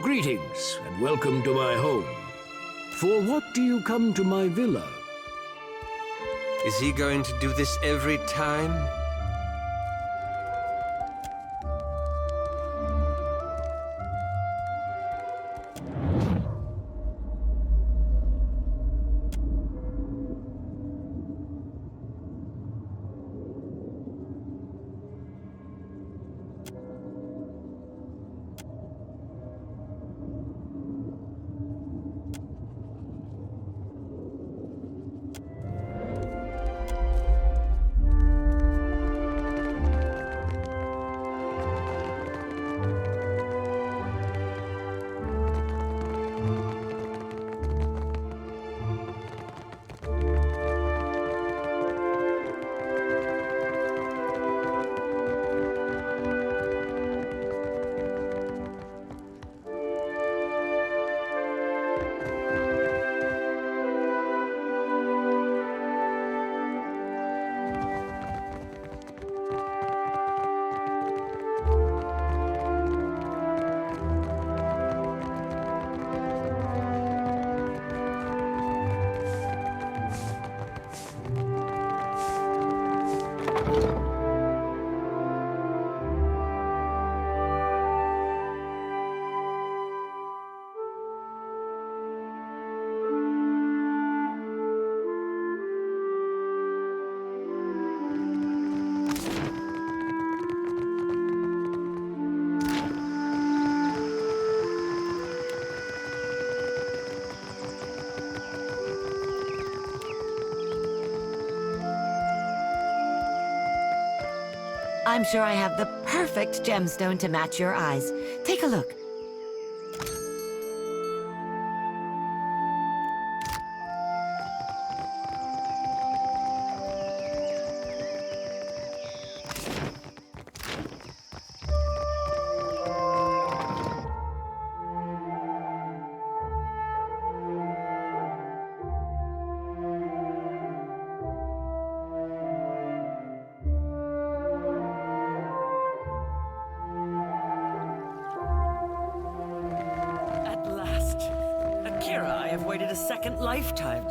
Greetings, and welcome to my home. For what do you come to my villa? Is he going to do this every time? I'm sure I have the perfect gemstone to match your eyes. Take a look. I have waited a second lifetime.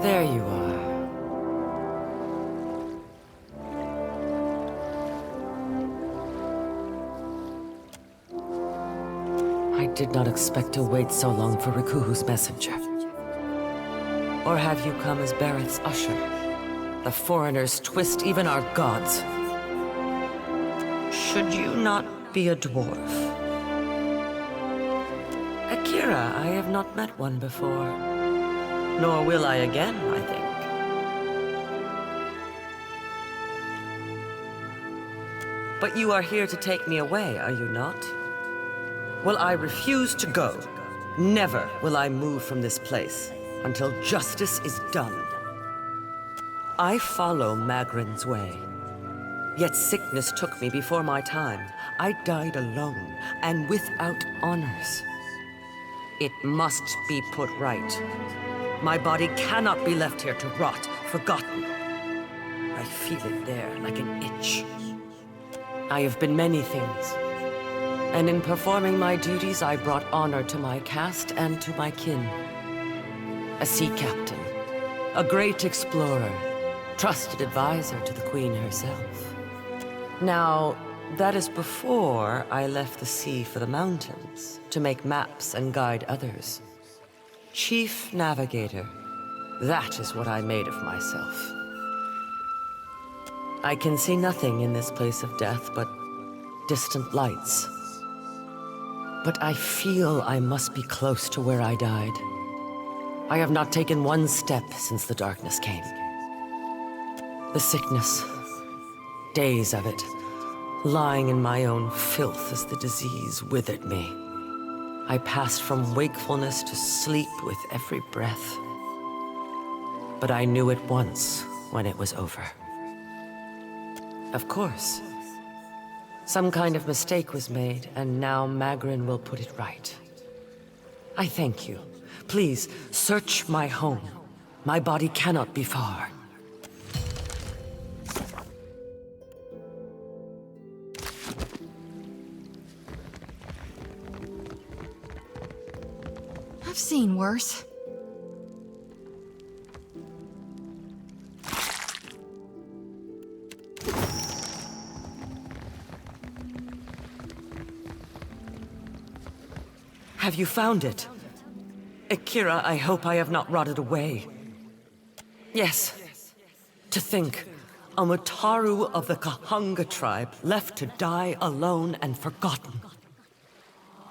There you are. I did not expect to wait so long for Rikuhu's messenger. Or have you come as Barrett's usher? The foreigners twist even our gods. Should you not be a dwarf? Akira, I have not met one before. Nor will I again, I think. But you are here to take me away, are you not? Well, I refuse to go. Never will I move from this place until justice is done. I follow Magrin's way. Yet sickness took me before my time. I died alone and without honors. It must be put right. My body cannot be left here to rot, forgotten. I feel it there like an itch. I have been many things. And in performing my duties, I brought honor to my caste and to my kin. A sea captain, a great explorer, trusted advisor to the Queen herself. Now, that is before I left the sea for the mountains to make maps and guide others. Chief Navigator, that is what I made of myself. I can see nothing in this place of death but distant lights. But I feel I must be close to where I died. I have not taken one step since the darkness came. The sickness, days of it, lying in my own filth as the disease withered me. I passed from wakefulness to sleep with every breath. But I knew at once when it was over. Of course. Some kind of mistake was made, and now Magrin will put it right. I thank you. Please, search my home. My body cannot be far. I've seen worse. Have you found it? Akira, I hope I have not rotted away. Yes. To think, a Mutaru of the Kahanga tribe left to die alone and forgotten.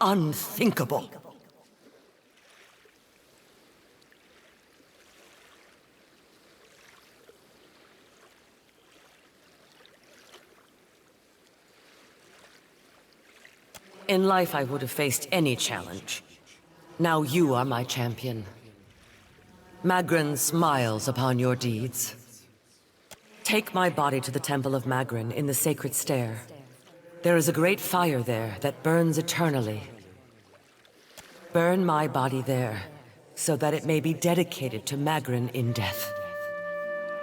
Unthinkable. In life, I would have faced any challenge. Now you are my champion. Magrin smiles upon your deeds. Take my body to the Temple of Magrin in the Sacred Stair. There is a great fire there that burns eternally. Burn my body there, so that it may be dedicated to Magrin in death.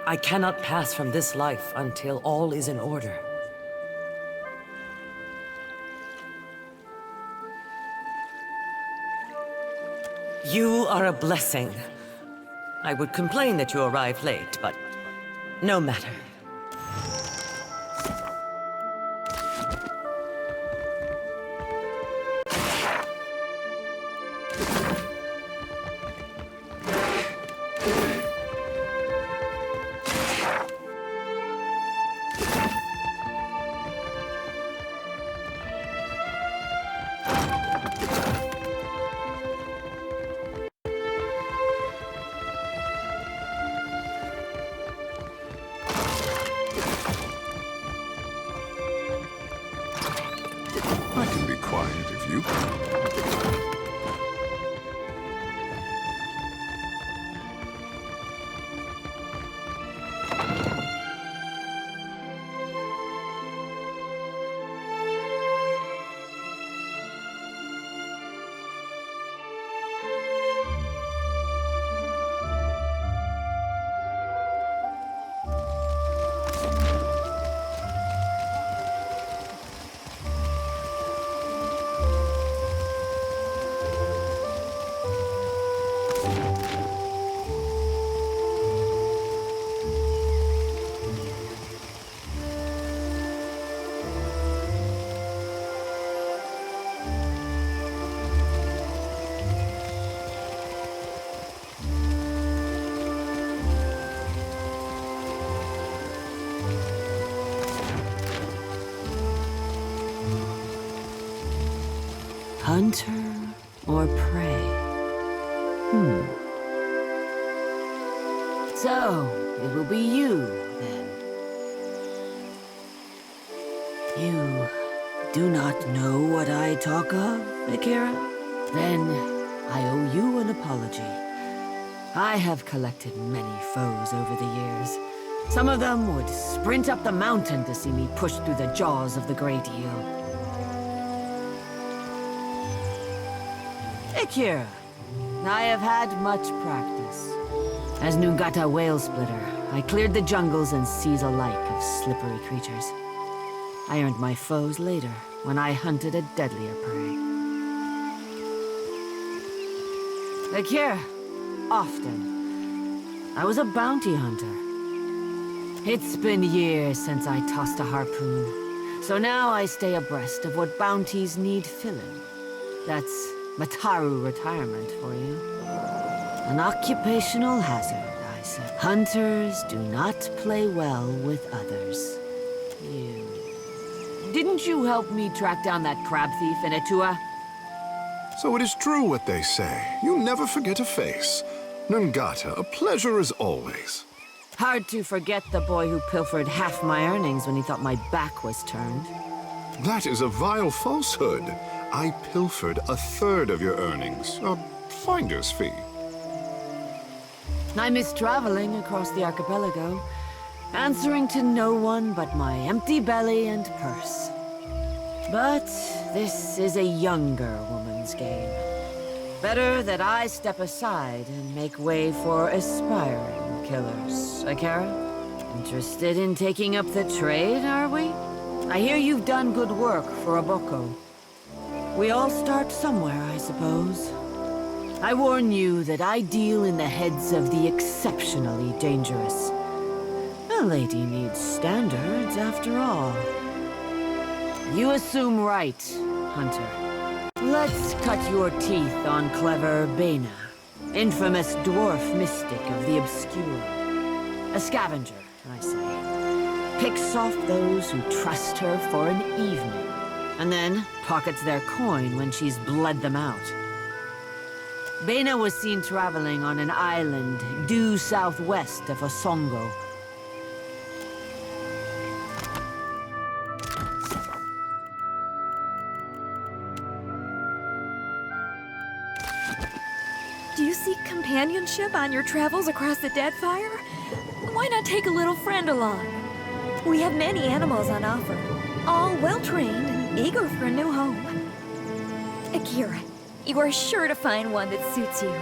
I cannot pass from this life until all is in order. You are a blessing. I would complain that you arrived late, but no matter. I can be quiet if you can. Hunter or prey? So, it will be you, then. You do not know what I talk of, Akira? Then I owe you an apology. I have collected many foes over the years. Some of them would sprint up the mountain to see me push through the jaws of the great eel. Akira, I have had much practice. As Nungata Whale Splitter, I cleared the jungles and seas alike of slippery creatures. I earned my foes later, when I hunted a deadlier prey. Akira, often. I was a bounty hunter. It's been years since I tossed a harpoon, so now I stay abreast of what bounties need filling. That's Mataru retirement for you. An occupational hazard, I said. Hunters do not play well with others. You... Didn't you help me track down that crab thief in Etua? So it is true what they say. You never forget a face. Nungata, a pleasure as always. Hard to forget the boy who pilfered half my earnings when he thought my back was turned. That is a vile falsehood. I pilfered a third of your earnings. A finder's fee. I miss traveling across the archipelago, answering to no one but my empty belly and purse. But this is a younger woman's game. Better that I step aside and make way for aspiring killers. Akara? Interested in taking up the trade, are we? I hear you've done good work for Aboko. We all start somewhere, I suppose. I warn you that I deal in the heads of the exceptionally dangerous. A lady needs standards, after all. You assume right, Hunter. Let's cut your teeth on clever Bena, infamous dwarf mystic of the obscure. A scavenger, I say. Picks off those who trust her for an evening, and then pockets their coin when she's bled them out. Bena was seen traveling on an island due southwest of Osongo. Do you seek companionship on your travels across the Deadfire? Why not take a little friend along? We have many animals on offer, all well-trained and eager for a new home. Akira, you are sure to find one that suits you.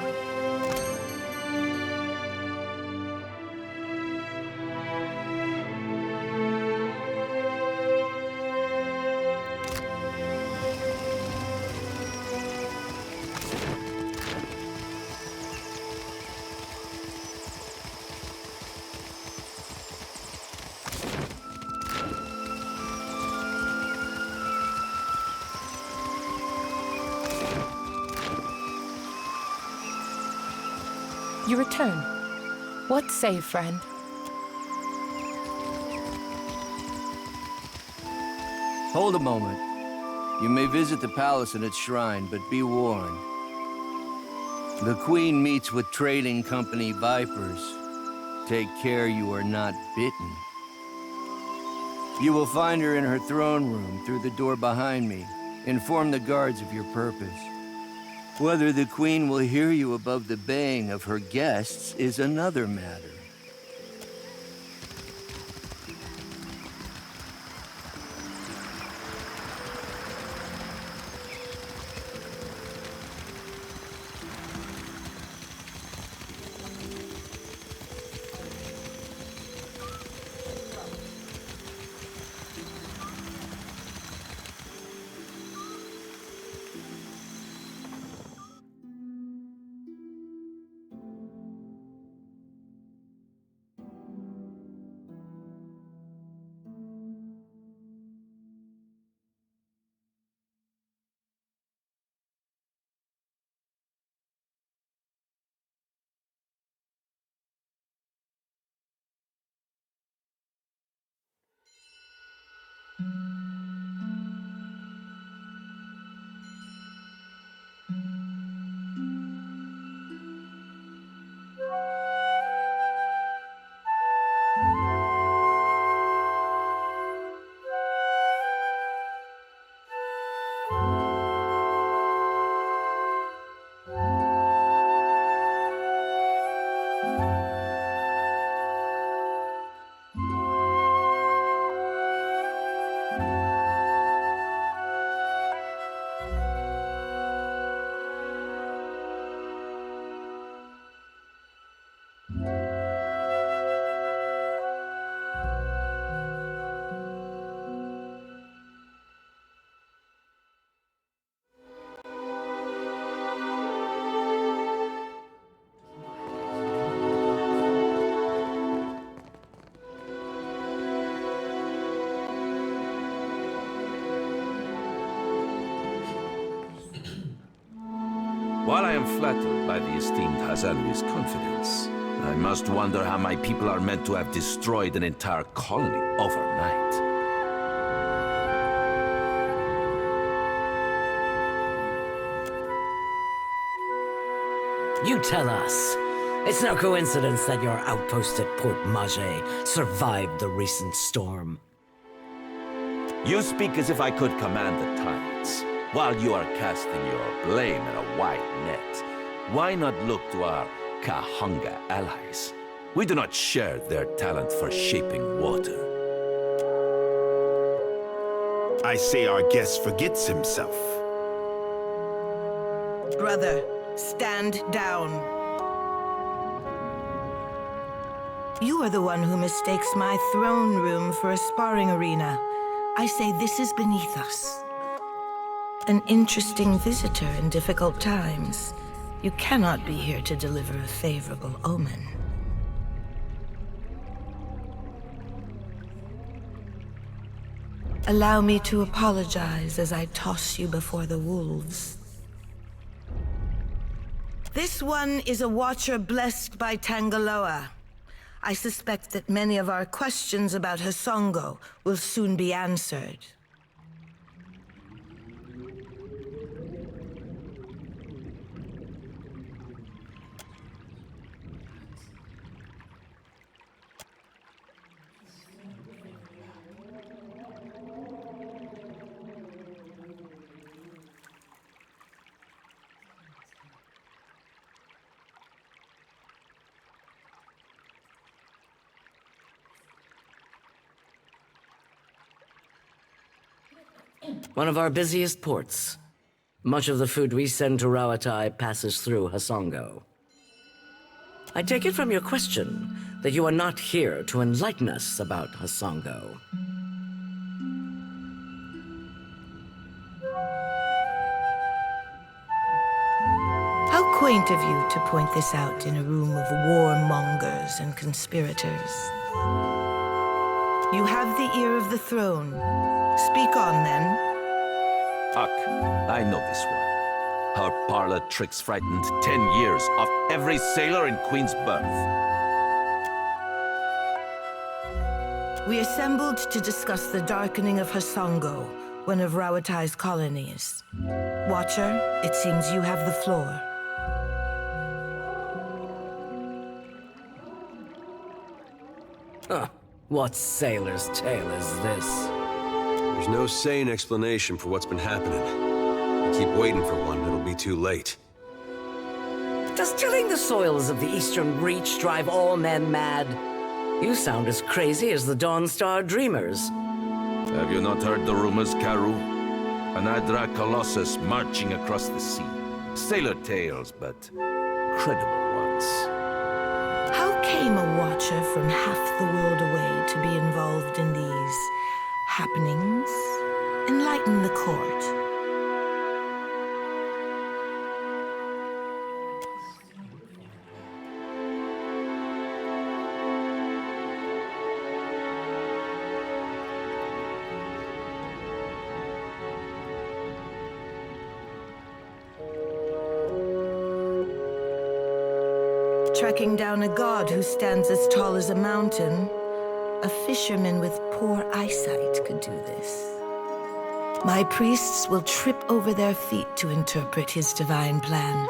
You return. What say, friend? Hold a moment. You may visit the palace and its shrine, but be warned. The Queen meets with trading company vipers. Take care you are not bitten. You will find her in her throne room through the door behind me. Inform the guards of your purpose. Whether the Queen will hear you above the baying of her guests is another matter. While I am flattered by the esteemed Hazanui's confidence, I must wonder how my people are meant to have destroyed an entire colony overnight. You tell us. It's no coincidence that your outpost at Port Mage survived the recent storm. You speak as if I could command the tides, while you are casting your blame in a wide net. Why not look to our Kahanga allies? We do not share their talent for shaping water. I say our guest forgets himself. Brother, stand down. You are the one who mistakes my throne room for a sparring arena. I say this is beneath us. An interesting visitor in difficult times. You cannot be here to deliver a favorable omen. Allow me to apologize as I toss you before the wolves. This one is a watcher blessed by Tangaloa. I suspect that many of our questions about Hasongo will soon be answered. One of our busiest ports. Much of the food we send to Rawatai passes through Hasongo. I take it from your question that you are not here to enlighten us about Hasongo. How quaint of you to point this out in a room of warmongers and conspirators. You have the ear of the throne. Speak on, then. Huck, I know this one. Her parlor tricks frightened 10 years of every sailor in Queen's Berth. We assembled to discuss the darkening of Hasongo, one of Rawatai's colonies. Watcher, it seems you have the floor. Huh. What sailor's tale is this? There's no sane explanation for what's been happening. You keep waiting for one, it'll be too late. Does tilling the soils of the Eastern Reach drive all men mad? You sound as crazy as the Dawn Star Dreamers. Have you not heard the rumors, Karu? An Adra Colossus marching across the sea. Sailor tales, but credible ones. How came a watcher from half the world away to be involved in these happenings? Enlighten the court. Tracking down a god who stands as tall as a mountain, a fisherman with poor eyesight could do this. My priests will trip over their feet to interpret his divine plan.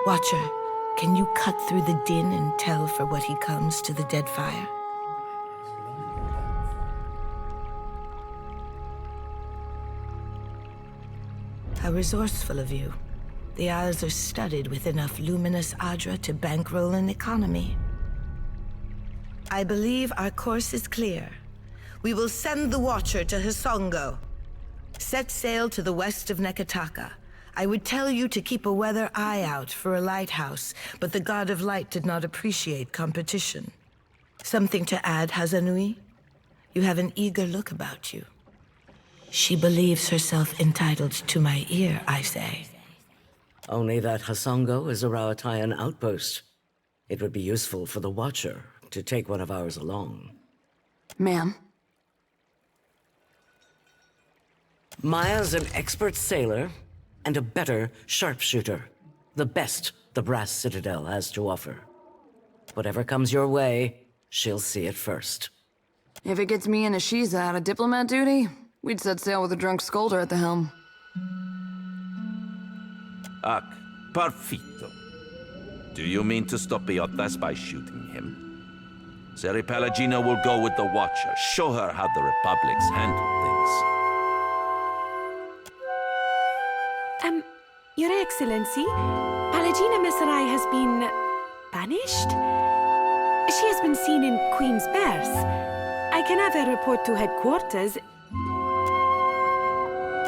Watcher, can you cut through the din and tell for what he comes to the Deadfire? How resourceful of you. The Isles are studded with enough luminous Adra to bankroll an economy. I believe our course is clear. We will send the Watcher to Hasongo. Set sail to the west of Nekataka. I would tell you to keep a weather eye out for a lighthouse, but the God of Light did not appreciate competition. Something to add, Hazanui? You have an eager look about you. She believes herself entitled to my ear, I say. Only that Hasongo is a Rawatayan outpost. It would be useful for the Watcher to take one of ours along. Ma'am? Maya's an expert sailor and a better sharpshooter. The best the Brass Citadel has to offer. Whatever comes your way, she'll see it first. If it gets me and Ashiza out of diplomat duty, we'd set sail with a drunk scolder at the helm. Huck, perfito. Do you mean to stop Iotas by shooting him? Seri Palagina will go with the Watcher. Show her how the Republics handle things. Your Excellency, Palagina Messerai has been banished? She has been seen in Queen's Berth. I can have her report to headquarters.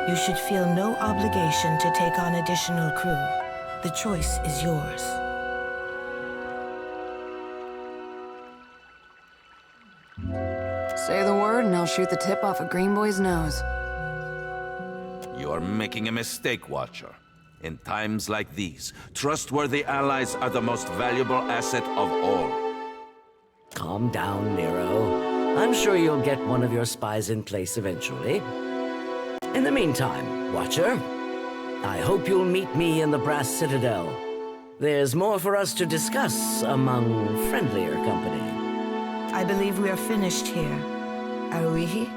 You should feel no obligation to take on additional crew. The choice is yours. Say the word and I'll shoot the tip off a Green Boy's nose. You're making a mistake, Watcher. In times like these, trustworthy allies are the most valuable asset of all. Calm down, Nero. I'm sure you'll get one of your spies in place eventually. In the meantime, Watcher, I hope you'll meet me in the Brass Citadel. There's more for us to discuss among friendlier company. I believe we are finished here. Are we?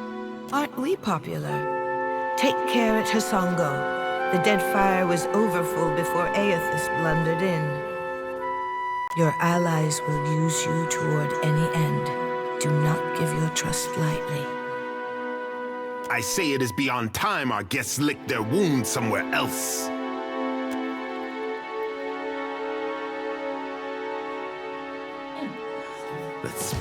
Aren't we popular? Take care at Hasongo. The Deadfire was overfull before Aethys blundered in. Your allies will use you toward any end. Do not give your trust lightly. I say it is beyond time our guests lick their wounds somewhere else. Let's...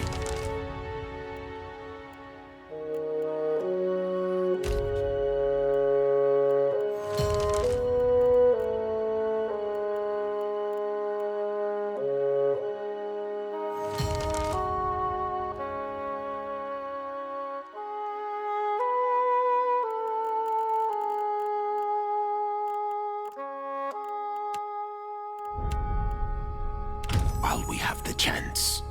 While we have the chance.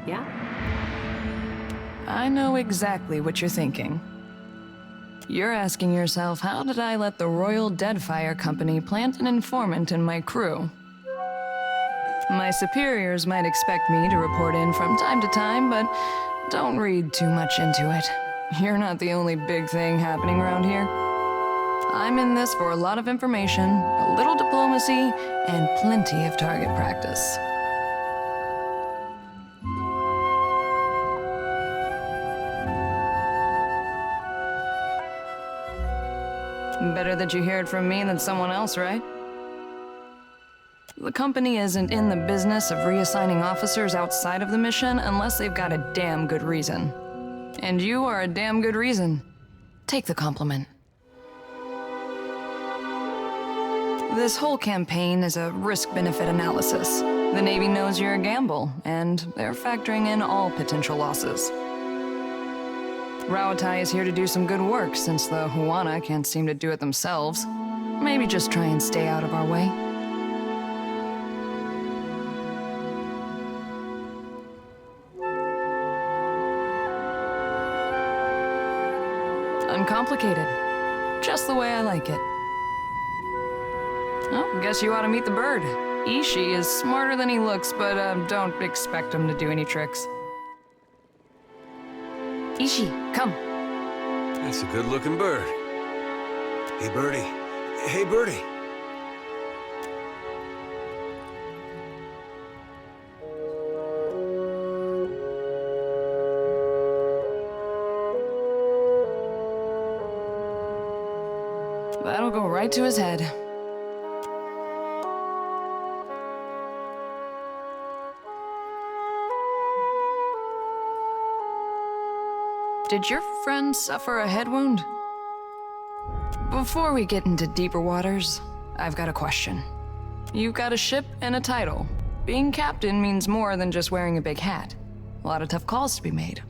Yeah? I know exactly what you're thinking. You're asking yourself, how did I let the Royal Deadfire Company plant an informant in my crew? My superiors might expect me to report in from time to time, but don't read too much into it. You're not the only big thing happening around here. I'm in this for a lot of information, a little diplomacy, and plenty of target practice. Better that you hear it from me than someone else, right? The company isn't in the business of reassigning officers outside of the mission unless they've got a damn good reason. And you are a damn good reason. Take the compliment. This whole campaign is a risk-benefit analysis. The Navy knows you're a gamble, and they're factoring in all potential losses. Rawatai is here to do some good work, since the Huana can't seem to do it themselves. Maybe just try and stay out of our way. Uncomplicated. Just the way I like it. Oh, guess you ought to meet the bird. Ishi is smarter than he looks, but don't expect him to do any tricks. Ishi, come. That's a good-looking bird. Hey, Birdie, Hey, Birdie. That'll go right to his head. Did your friend suffer a head wound? Before we get into deeper waters, I've got a question. You've got a ship and a title. Being captain means more than just wearing a big hat. A lot of tough calls to be made.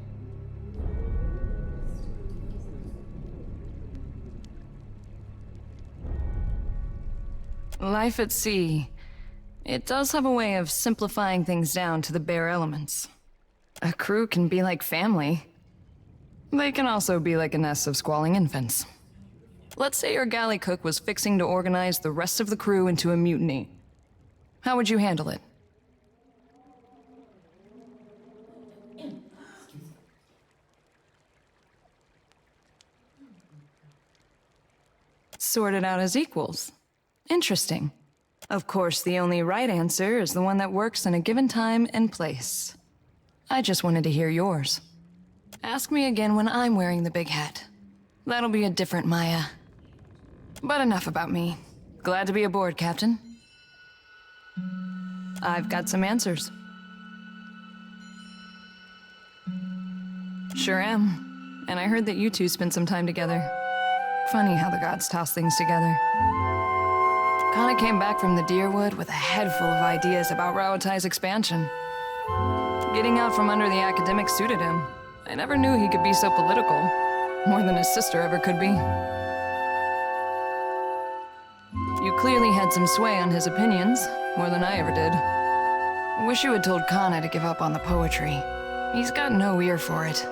Life at sea. It does have a way of simplifying things down to the bare elements. A crew can be like family. They can also be like a nest of squalling infants. Let's say your galley cook was fixing to organize the rest of the crew into a mutiny. How would you handle it? Sort it out as equals. Interesting. Of course, the only right answer is the one that works in a given time and place. I just wanted to hear yours. Ask me again when I'm wearing the big hat. That'll be a different Maya. But enough about me. Glad to be aboard, Captain. I've got some answers. Sure am. And I heard that you two spent some time together. Funny how the gods toss things together. Kana came back from the Deerwood with a head full of ideas about Rauatai's expansion. Getting out from under the academics suited him. I never knew he could be so political. More than his sister ever could be. You clearly had some sway on his opinions, more than I ever did. I wish you had told Kana to give up on the poetry. He's got no ear for it.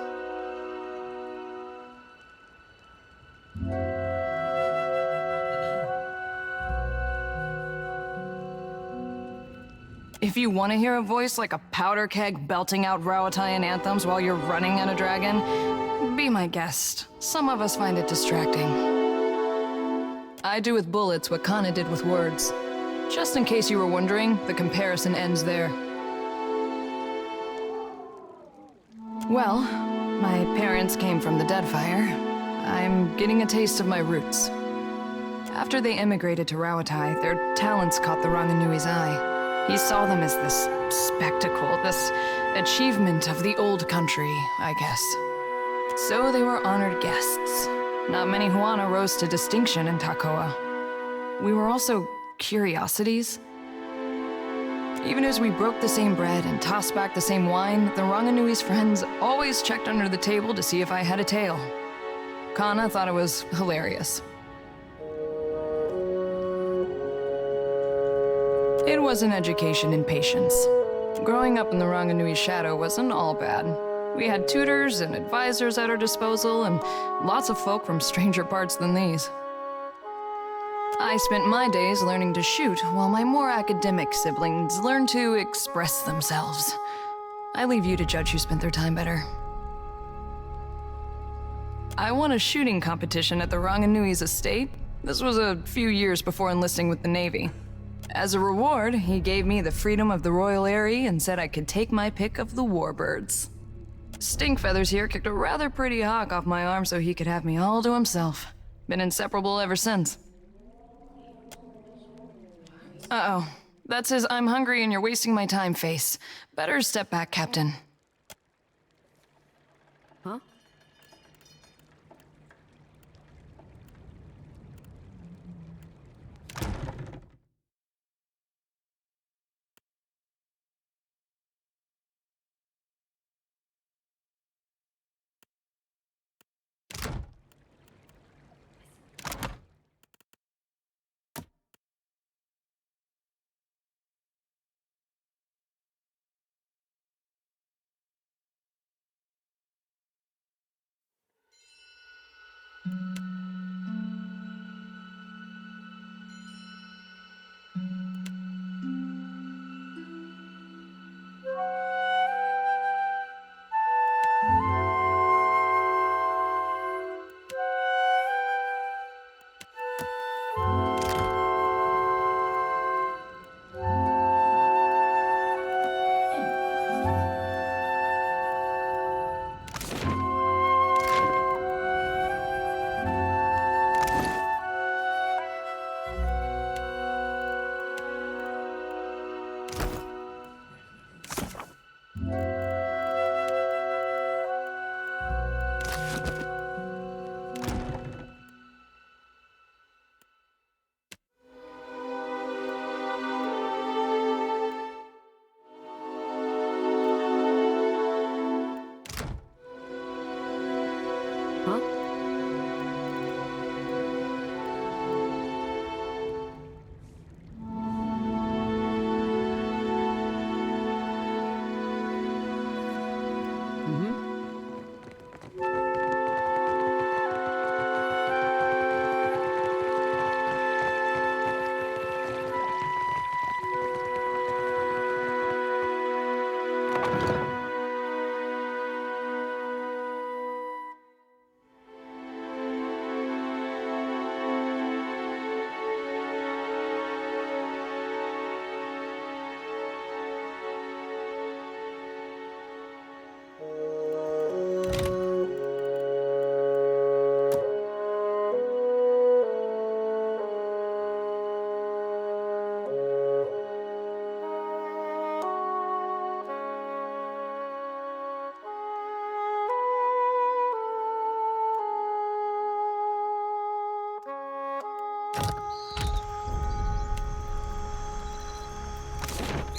If you want to hear a voice like a powder keg belting out Rauataian anthems while you're running on a dragon, be my guest. Some of us find it distracting. I do with bullets what Kana did with words. Just in case you were wondering, the comparison ends there. Well, my parents came from the Deadfire. I'm getting a taste of my roots. After they immigrated to Rauatai, their talents caught the Ranganui's eye. He saw them as this spectacle, this achievement of the old country, I guess. So they were honored guests. Not many Huana rose to distinction in Takoa. We were also curiosities. Even as we broke the same bread and tossed back the same wine, the Ranganui's friends always checked under the table to see if I had a tail. Kana thought it was hilarious. It was an education in patience. Growing up in the Ranganui's shadow wasn't all bad. We had tutors and advisors at our disposal, and lots of folk from stranger parts than these. I spent my days learning to shoot, while my more academic siblings learned to express themselves. I leave you to judge who spent their time better. I won a shooting competition at the Ranganui's estate. This was a few years before enlisting with the Navy. As a reward, he gave me the freedom of the Royal Eyrie and said I could take my pick of the warbirds. Stinkfeathers here kicked a rather pretty hawk off my arm so he could have me all to himself. Been inseparable ever since. Uh-oh. That's his "I'm hungry and you're wasting my time" face. Better step back, Captain. Huh?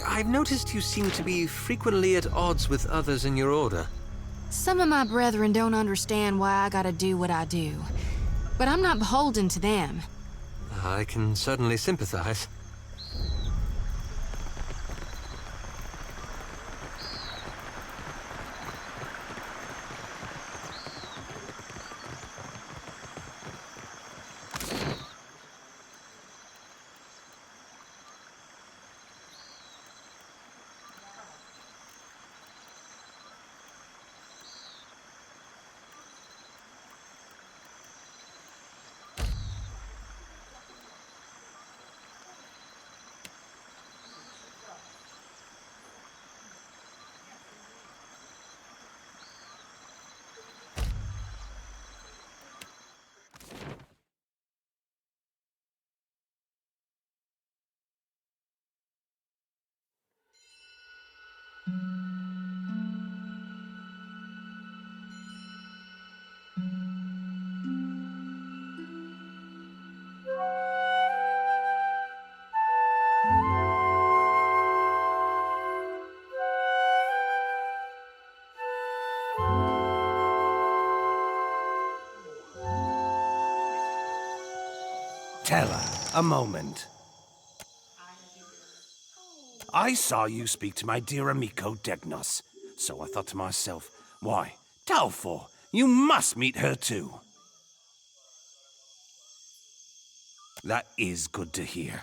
I've noticed you seem to be frequently at odds with others in your order. Some of my brethren don't understand why I gotta do what I do. But I'm not beholden to them. I can certainly sympathize. Tella, a moment. I saw you speak to my dear amico Degnos, so I thought to myself, why, Talfor, you must meet her too. That is good to hear.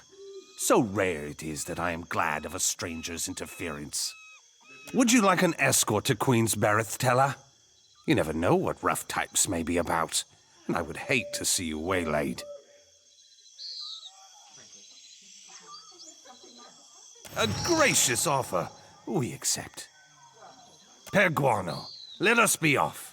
So rare it is that I am glad of a stranger's interference. Would you like an escort to Queen's Berith, Tella? You never know what rough types may be about, and I would hate to see you waylaid. A gracious offer. We accept. Perguano, let us be off.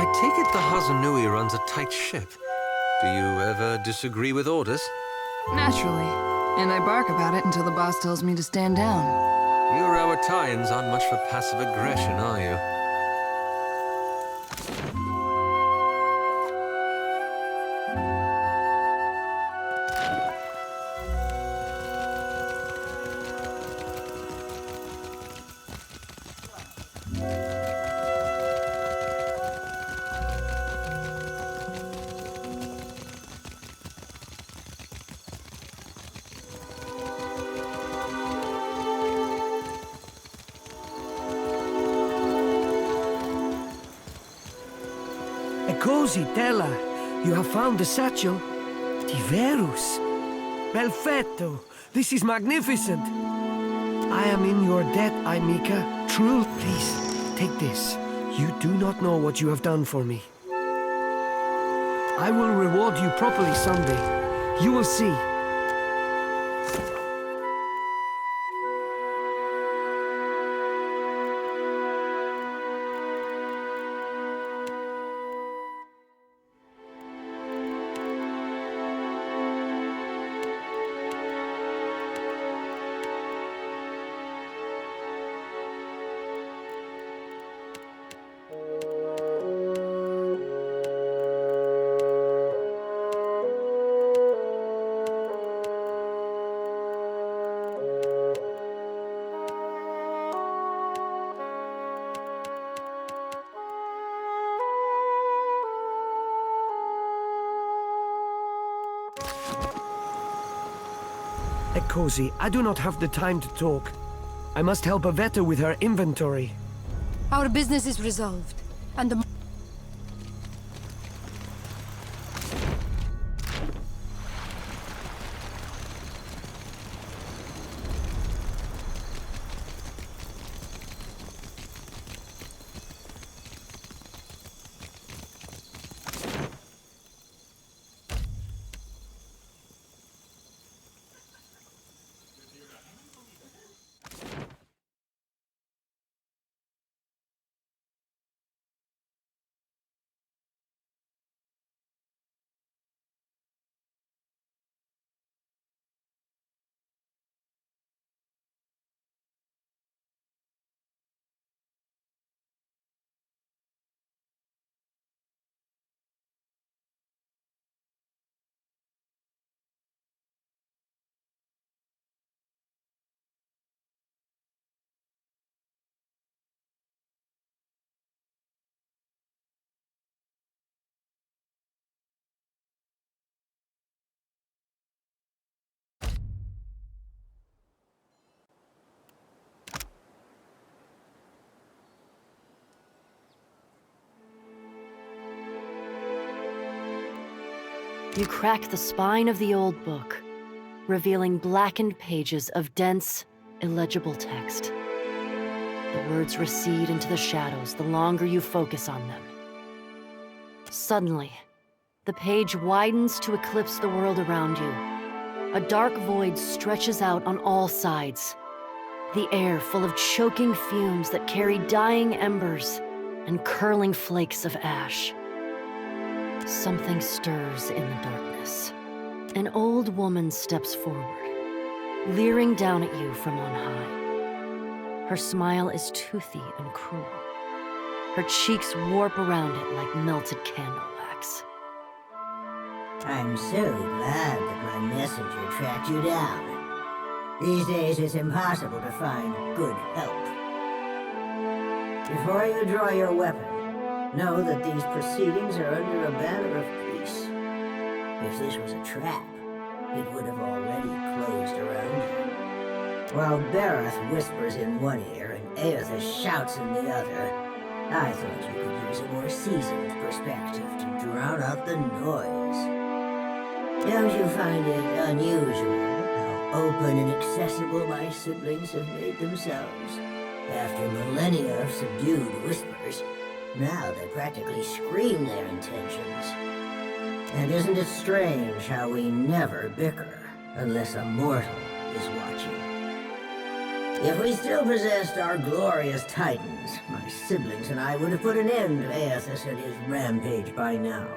I take it the Hazanui runs a tight ship. Do you ever disagree with orders? Naturally. And I bark about it until the boss tells me to stand down. You Rawataians aren't much for passive aggression, are you? Così, Tella, you have found the satchel. Tiverus. Perfetto. This is magnificent. I am in your debt, Aimika. Truly, please, take this. You do not know what you have done for me. I will reward you properly someday. You will see. Ekosi, I do not have the time to talk. I must help Aveta with her inventory. Our business is resolved, and the... You crack the spine of the old book, revealing blackened pages of dense, illegible text. The words recede into the shadows the longer you focus on them. Suddenly, the page widens to eclipse the world around you. A dark void stretches out on all sides, the air full of choking fumes that carry dying embers and curling flakes of ash. Something stirs in the darkness. An old woman steps forward, leering down at you from on high. Her smile is toothy and cruel. Her cheeks warp around it like melted candle wax. I'm so glad that my messenger tracked you down. These days it's impossible to find good help. Before you draw your weapon, know that these proceedings are under a banner of peace. If this was a trap, it would have already closed around you. While Bareth whispers in one ear and Aethys shouts in the other, I thought you could use a more seasoned perspective to drown out the noise. Don't you find it unusual how open and accessible my siblings have made themselves? After millennia of subdued whispers, now they practically scream their intentions. And isn't it strange how we never bicker unless a mortal is watching? If we still possessed our glorious titans, my siblings and I would have put an end to Aethys and his rampage by now.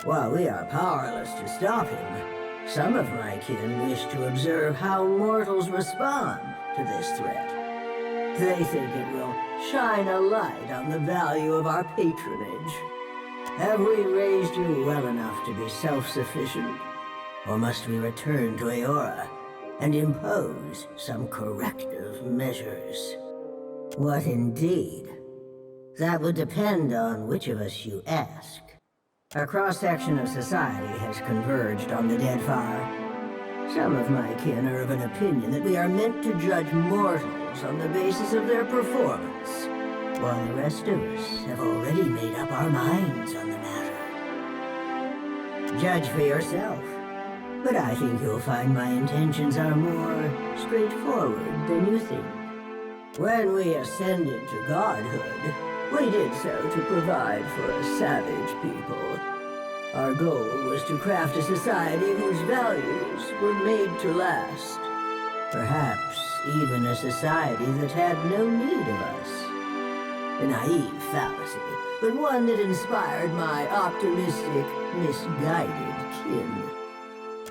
While we are powerless to stop him, some of my kin wish to observe how mortals respond to this threat. They think it will shine a light on the value of our patronage. Have we raised you well enough to be self-sufficient? Or must we return to Eora and impose some corrective measures? What indeed? That would depend on which of us you ask. A cross-section of society has converged on the Deadfire. Some of my kin are of an opinion that we are meant to judge mortals on the basis of their performance, while the rest of us have already made up our minds on the matter. Judge for yourself, but I think you'll find my intentions are more straightforward than you think. When we ascended to godhood, we did so to provide for a savage people. Our goal was to craft a society whose values were made to last. Perhaps even a society that had no need of us. A naive fallacy, but one that inspired my optimistic, misguided kin.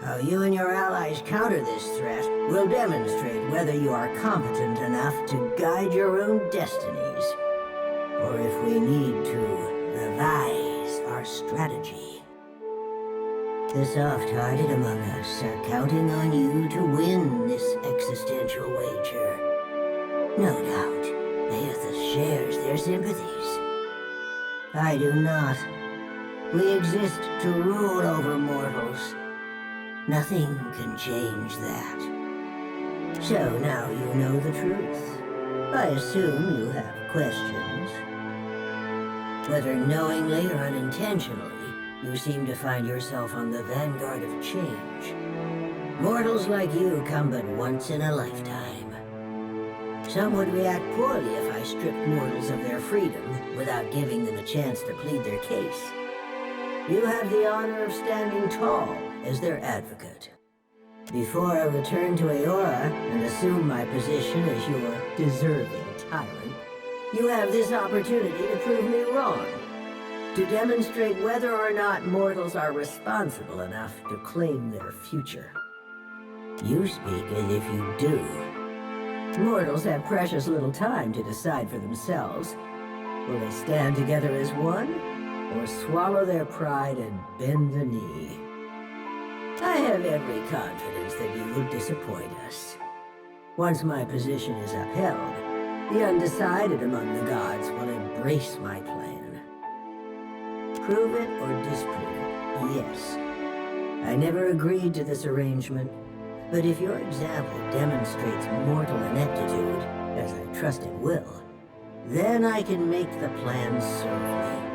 How you and your allies counter this threat will demonstrate whether you are competent enough to guide your own destinies, or if we need to revise our strategy. The soft-hearted among us are counting on you to win this existential wager. No doubt, Aethys shares their sympathies. I do not. We exist to rule over mortals, Nothing can change that. So now you know the truth. I assume you have questions. Whether knowingly or unintentionally, you seem to find yourself on the vanguard of change. Mortals like you come but once in a lifetime. Some would react poorly if I stripped mortals of their freedom without giving them a chance to plead their case. You have the honor of standing tall as their advocate. Before I return to Eora and assume my position as your deserving tyrant, you have this opportunity to prove me wrong. To demonstrate whether or not mortals are responsible enough to claim their future. You speak as if you do. Mortals have precious little time to decide for themselves. Will they stand together as one, or swallow their pride and bend the knee? I have every confidence that you will disappoint us. Once my position is upheld, the undecided among the gods will embrace my plan. Prove it or disprove it, yes. I never agreed to this arrangement, but if your example demonstrates mortal ineptitude, as I trust it will, then I can make the plan serve me.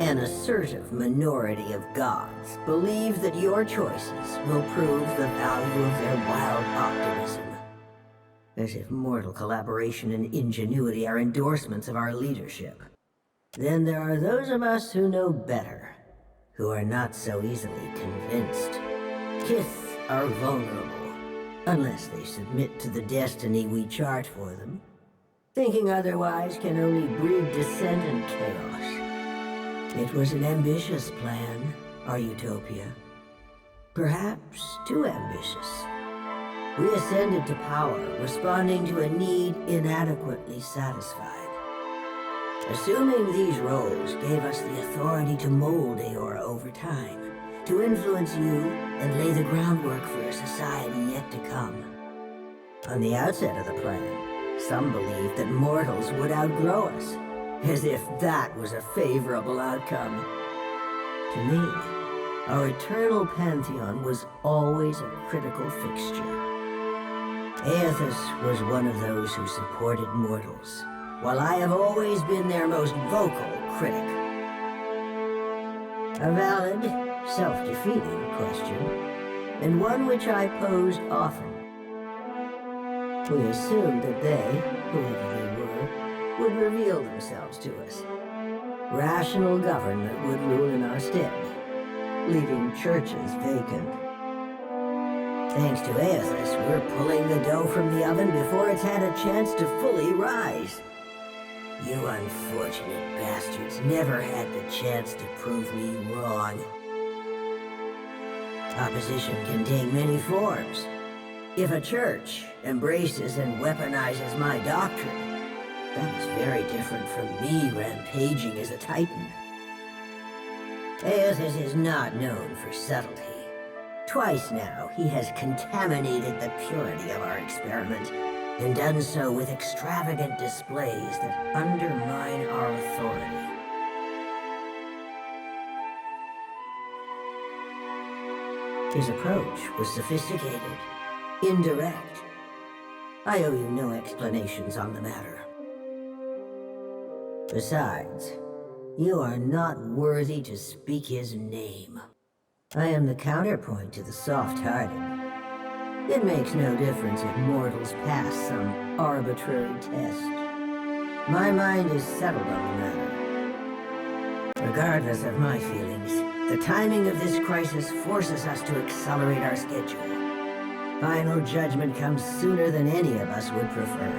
An assertive minority of gods believe that your choices will prove the value of their wild optimism. As if mortal collaboration and ingenuity are endorsements of our leadership. Then there are those of us who know better, who are not so easily convinced. Kith are vulnerable, unless they submit to the destiny we chart for them. Thinking otherwise can only breed dissent and chaos. It was an ambitious plan, our utopia. Perhaps too ambitious. We ascended to power, responding to a need inadequately satisfied. Assuming these roles gave us the authority to mold Eora over time, to influence you and lay the groundwork for a society yet to come. On the outset of the plan, some believed that mortals would outgrow us, as if that was a favorable outcome. To me, our eternal pantheon was always a critical fixture. Aethys was one of those who supported mortals, while I have always been their most vocal critic. A valid, self-defeating question, and one which I posed often. We assumed that they, whoever they were, would reveal themselves to us. Rational government would rule in our stead, leaving churches vacant. Thanks to Aethys, we're pulling the dough from the oven before it's had a chance to fully rise. You unfortunate bastards never had the chance to prove me wrong. Opposition can take many forms. If a church embraces and weaponizes my doctrine, that is very different from me rampaging as a titan. Aethys is not known for subtlety. Twice now, he has contaminated the purity of our experiment, and done so with extravagant displays that undermine our authority. His approach was sophisticated, indirect. I owe you no explanations on the matter. Besides, you are not worthy to speak his name. I am the counterpoint to the soft-hearted. It makes no difference if mortals pass some arbitrary test. My mind is settled on the matter. Regardless of my feelings, the timing of this crisis forces us to accelerate our schedule. Final judgment comes sooner than any of us would prefer.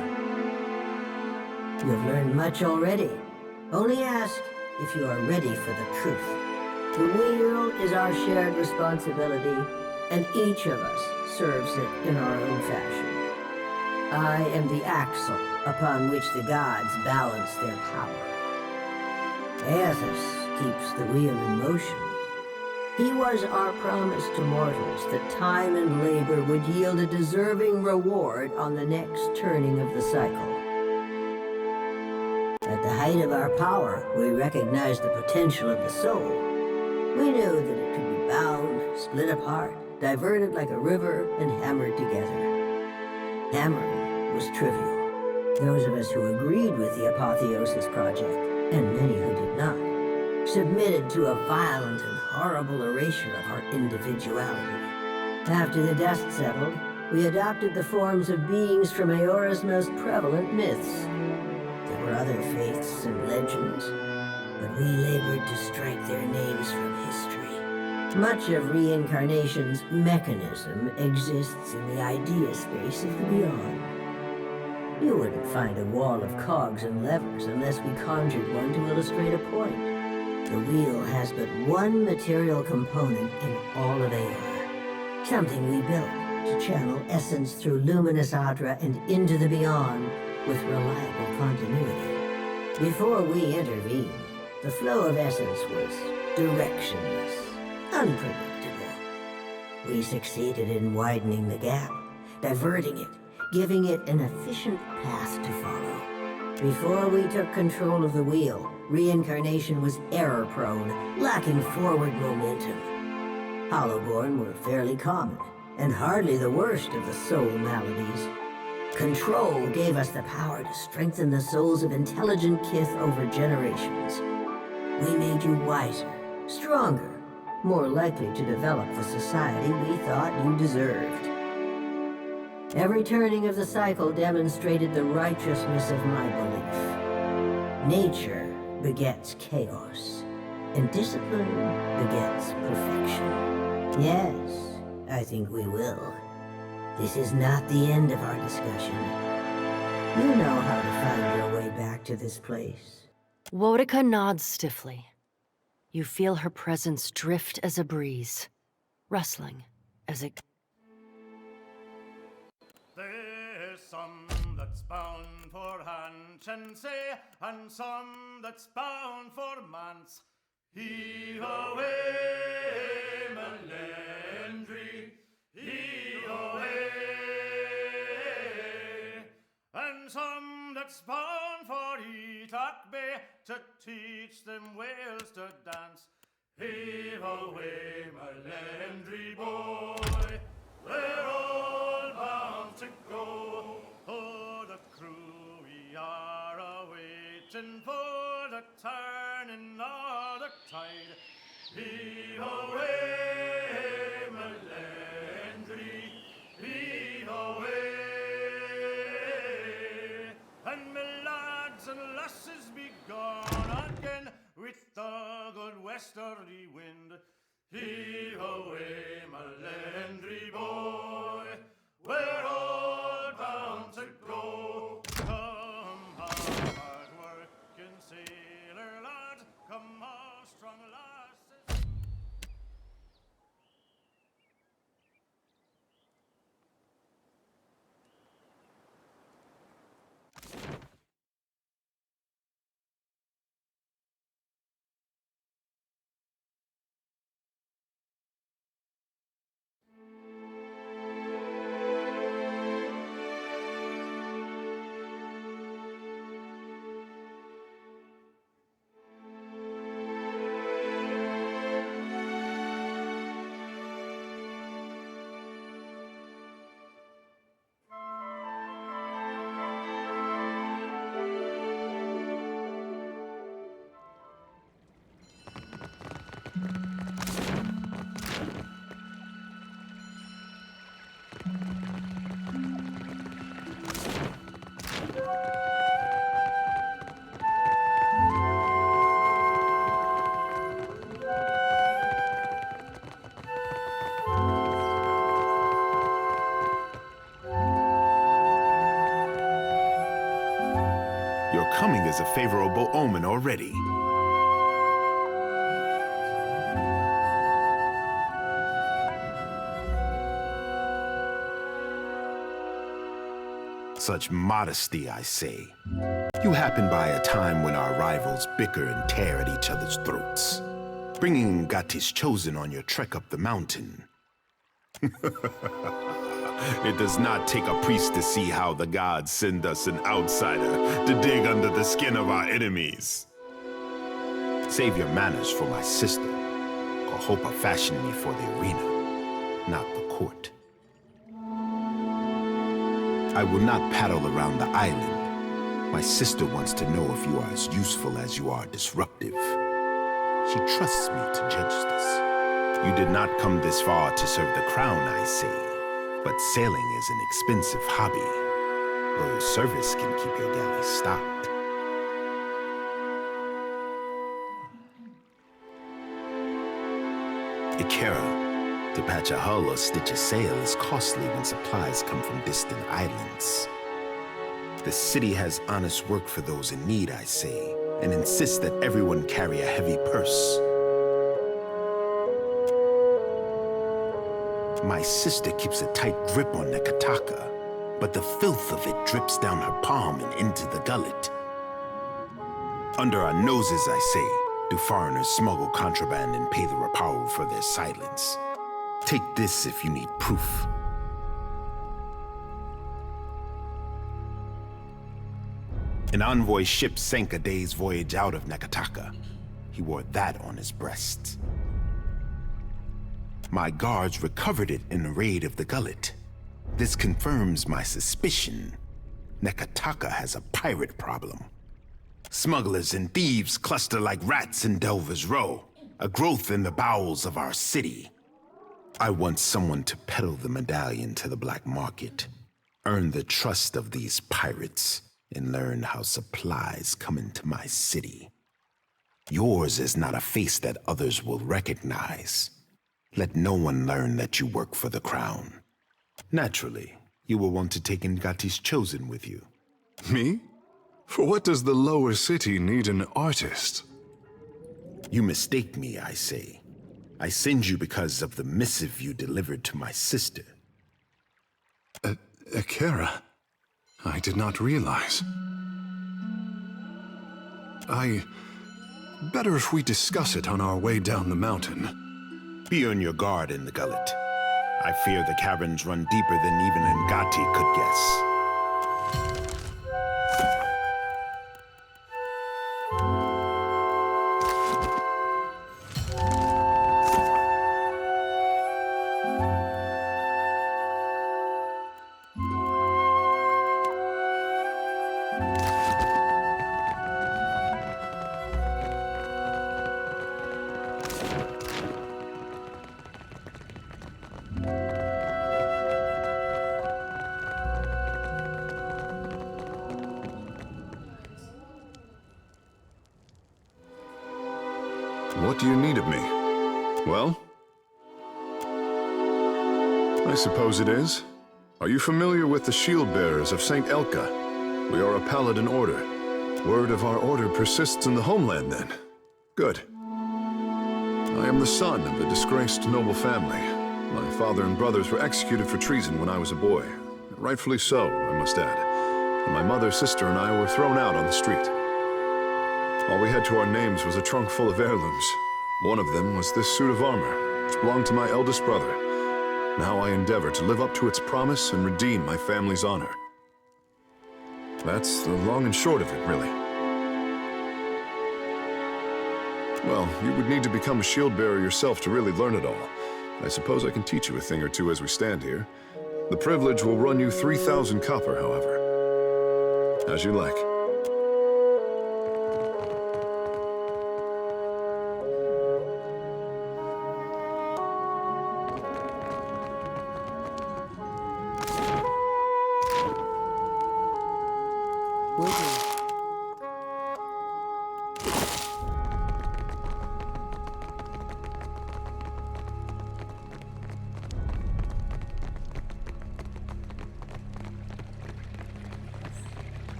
You have learned much already. Only ask if you are ready for the truth. The wheel is our shared responsibility, and each of us serves it in our own fashion. I am the axle upon which the gods balance their power. Aethys keeps the wheel in motion. He was our promise to mortals that time and labor would yield a deserving reward on the next turning of the cycle. At the height of our power, we recognized the potential of the soul. We knew that it could be bound, split apart, diverted like a river, and hammered together. Hammering was trivial. Those of us who agreed with the Apotheosis Project, and many who did not, submitted to a violent and horrible erasure of our individuality. After the dust settled, we adopted the forms of beings from Eora's most prevalent myths. There were other faiths and legends, but we labored to strike their names from history. Much of reincarnation's mechanism exists in the idea space of the beyond. You wouldn't find a wall of cogs and levers unless we conjured one to illustrate a point. The wheel has but one material component in all of Eora. Something we built to channel essence through luminous Adra and into the beyond with reliable continuity. Before we intervened, the flow of essence was directionless, unpredictable. We succeeded in widening the gap, diverting it, giving it an efficient path to follow. Before we took control of the wheel, reincarnation was error-prone, lacking forward momentum. Hollowborn were fairly common, and hardly the worst of the soul maladies. Control gave us the power to strengthen the souls of intelligent kith over generations. We made you wiser, stronger, more likely to develop the society we thought you deserved. Every turning of the cycle demonstrated the righteousness of my belief. Nature begets chaos, and discipline begets perfection. Yes, I think we will. This is not the end of our discussion. You know how to find your way back to this place. Wotica nods stiffly. You feel her presence drift as a breeze, rustling as it... There's some that's bound for Hanchense, and some that's bound for Mance. Heave away, Melendry, heave away. And some that's bound for Etac Bay, to teach them whales to dance. Heave away, Melendry boy, we're all bound to go. Oh, the crew, we are a-waiting for the turning of the tide. Heave away, Melendry, heave away. And me lads and lasses be gone again with the good westerly wind. Heave away, Melendry boy, we're all bound to go. Come hard working sailor lads, come on strong lasses. Your coming is a favorable omen already. Such modesty, I say. You happen by a time when our rivals bicker and tear at each other's throats, bringing Gatis chosen on your trek up the mountain. It does not take a priest to see how the gods send us an outsider to dig under the skin of our enemies. Save your manners for my sister, hope of fashioning me for the arena, not the court. I will not paddle around the island. My sister wants to know if you are as useful as you are disruptive. She trusts me to judge this. You did not come this far to serve the crown, I say, but sailing is an expensive hobby. Loyal service can keep your galley stocked. Ikera, to patch a hull or stitch a sail is costly when supplies come from distant islands. The city has honest work for those in need, I say, and insists that everyone carry a heavy purse. My sister keeps a tight grip on Nekataka, but the filth of it drips down her palm and into the gullet. Under our noses, I say, do foreigners smuggle contraband and pay the Rapau for their silence? Take this if you need proof. An envoy ship sank a day's voyage out of Nekataka. He wore that on his breast. My guards recovered it in a raid of the gullet. This confirms my suspicion. Nekataka has a pirate problem. Smugglers and thieves cluster like rats in Delver's Row, a growth in the bowels of our city. I want someone to peddle the medallion to the black market, earn the trust of these pirates, and learn how supplies come into my city. Yours is not a face that others will recognize. Let no one learn that you work for the crown. Naturally, you will want to take Ngati's chosen with you. Me? For what does the lower city need an artist? You mistake me, I say. I send you because of the missive you delivered to my sister. Ikera? I did not realize. Better if we discuss it on our way down the mountain. Be on your guard in the gullet. I fear the caverns run deeper than even Ngati could guess. What do you need of me? Well? I suppose it is. Are you familiar with the shield bearers of St. Elka? We are a paladin order. Word of our order persists in the homeland, then. Good. I am the son of a disgraced noble family. My father and brothers were executed for treason when I was a boy. Rightfully so, I must add. And my mother, sister, and I were thrown out on the street. All we had to our names was a trunk full of heirlooms. One of them was this suit of armor, which belonged to my eldest brother. Now I endeavor to live up to its promise and redeem my family's honor. That's the long and short of it, really. Well, you would need to become a shield bearer yourself to really learn it all. I suppose I can teach you a thing or two as we stand here. The privilege will run you 3,000 copper, however. As you like.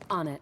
On it.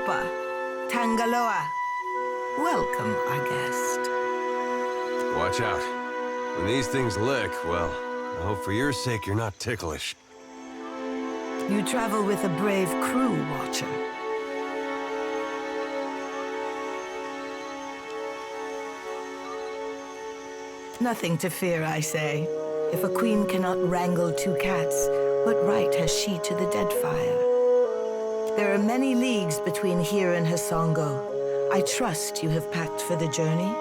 Opa, Tangaloa. Welcome, our guest. Watch out. When these things lick, well, I hope for your sake you're not ticklish. You travel with a brave crew, Watcher. Nothing to fear, I say. If a queen cannot wrangle two cats, what right has she to the Deadfire? There are many leagues between here and Hasongo. I trust you have packed for the journey.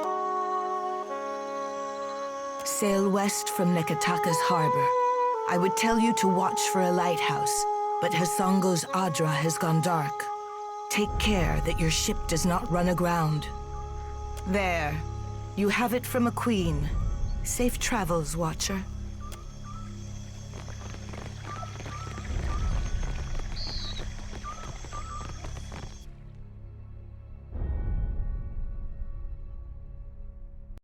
Sail west from Nekataka's harbor. I would tell you to watch for a lighthouse, but Hasongo's Adra has gone dark. Take care that your ship does not run aground. There. You have it from a queen. Safe travels, Watcher.